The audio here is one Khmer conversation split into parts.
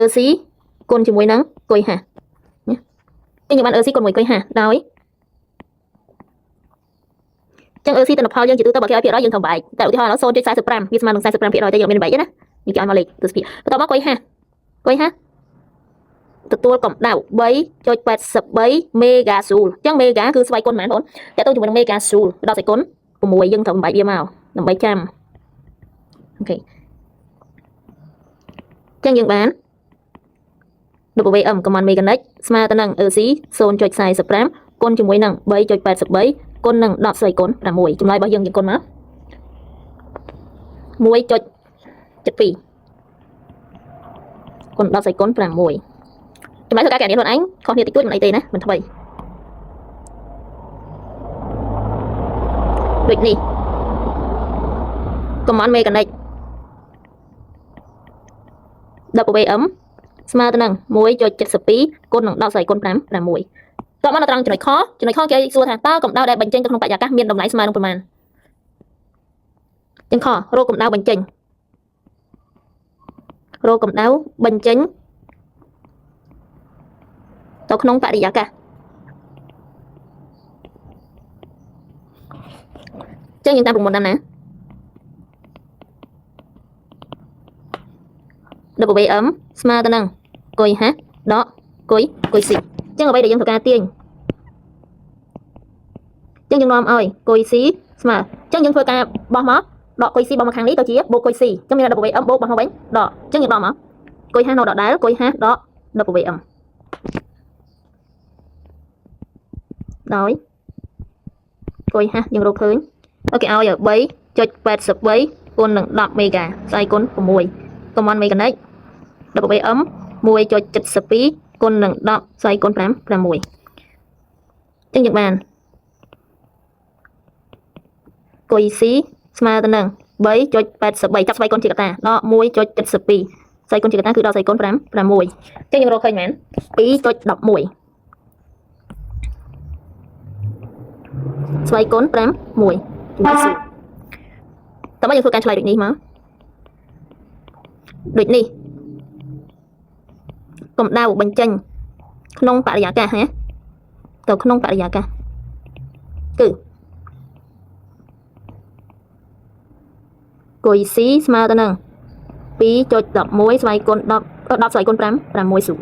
xí côn chỉ muối nắng coi hả nhé nhưng bạn xí còn muối coi hả đói chẳng xí tên là phao dân chỉ tự tao bảo cái đó dân thầm bài tại vì nó xôn trên sai spam vì mà đừng sai spam phía rồi tại dân bên bảy nhá như cái mà lịch từ phía tao bảo coi haตัวកំដៅ3.83 mega joule អញ្ចឹង mega គឺស្វ័យគុណហ្មងបងតែទៅជាមួយនឹង mega joule ដល់ស្វ័យគុណ6យើងត្រូវបំបែកវាមកដើម្បីចាំអូខេអញ្ចឹងយើងបាន WM command mechanic ស្មើទៅនឹង EC 0.45 គុណជាមួយនឹង 3.83 គុណនឹង10ស្វ័យគុណ6ចម្លើយរបស់យើងគុណមក 1.72 គុណ10ស្វ័យគុណ6ចម្លើយធ្វើការកែនេះខ្លួនឯងខុសគ្នាតិចតួចមិនអីទេណាមិនថ្មីដូចនេះ command mechanic WM ស្មើទៅនឹង 1.72 គុណនឹង10ស្វ័យគុណ5 6តោះមកនៅត្រង់ចំណុចខគេសួរថាតើកម្ដៅដែលបញ្ចេញទៅក្នុងបរិយាកាសមានតម្លៃស្មើនឹងប៉ុន្មានចឹងខរកកម្ដៅបញ្ចេញទៅក្នុងបរិយាកាសចឹងយើងតាមប្រមូលតាមណា WM ស្មើទៅនឹងគុយ H ដកគុយ C ចឹងអ្វីដែលយើងត្រូវការទាញចឹងយើងនាំឲ្យគុយ C ស្មើចឹងយើងធ្វើការបោះមកដកគុយ C បោះមកខាងនេះទៅជាបូកគុយ C ចឹងមាន WM បូកមកវិញដកចឹងយើងដកមកគុយ H នៅដដែលគុយ H ដក WM ដោយគុយ H យើងរកឃើញអូខេឲ្យ 3.83 គុណនឹង10 មេហ្គាស្អីគុណ6 command mechanic WM 1.72 គុណនឹង10ស្អីគុណ5 6ចឹងយើងបានគុយ C ស្មើទៅនឹង 3.83 ចាប់ស្វ័យគុណជាកតាដក 1.72 ស្អីគុណជាកតាគឺ10ស្អីគុណ5 6ចឹងយើងរកឃើញមែន 2.11 ស្វ័យគុណ5 1ជំនួសតើមកយើងធ្វើការឆ្លើយដូចនេះមកដូចនេះកម្ដៅបញ្ចេញក្នុងបរិយាកាសណាទៅក្នុងបរិយាកាសគឺគុយ C ស្មើទៅនឹង 2.11 ស្វ័យគុណ10ស្វ័យគុណ5 6ស៊ូ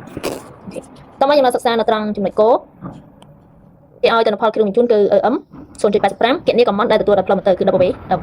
តើមកយើងមកសិក្សានៅត្រង់ចំណុចគោគេឲ្យទិន្នផលគ្រឿងបញ្ជូនគឺ EM 0.85 គណនីកំមន់ដែលទទួលដល់ផ្លូវម៉ូទ័រគឺ WM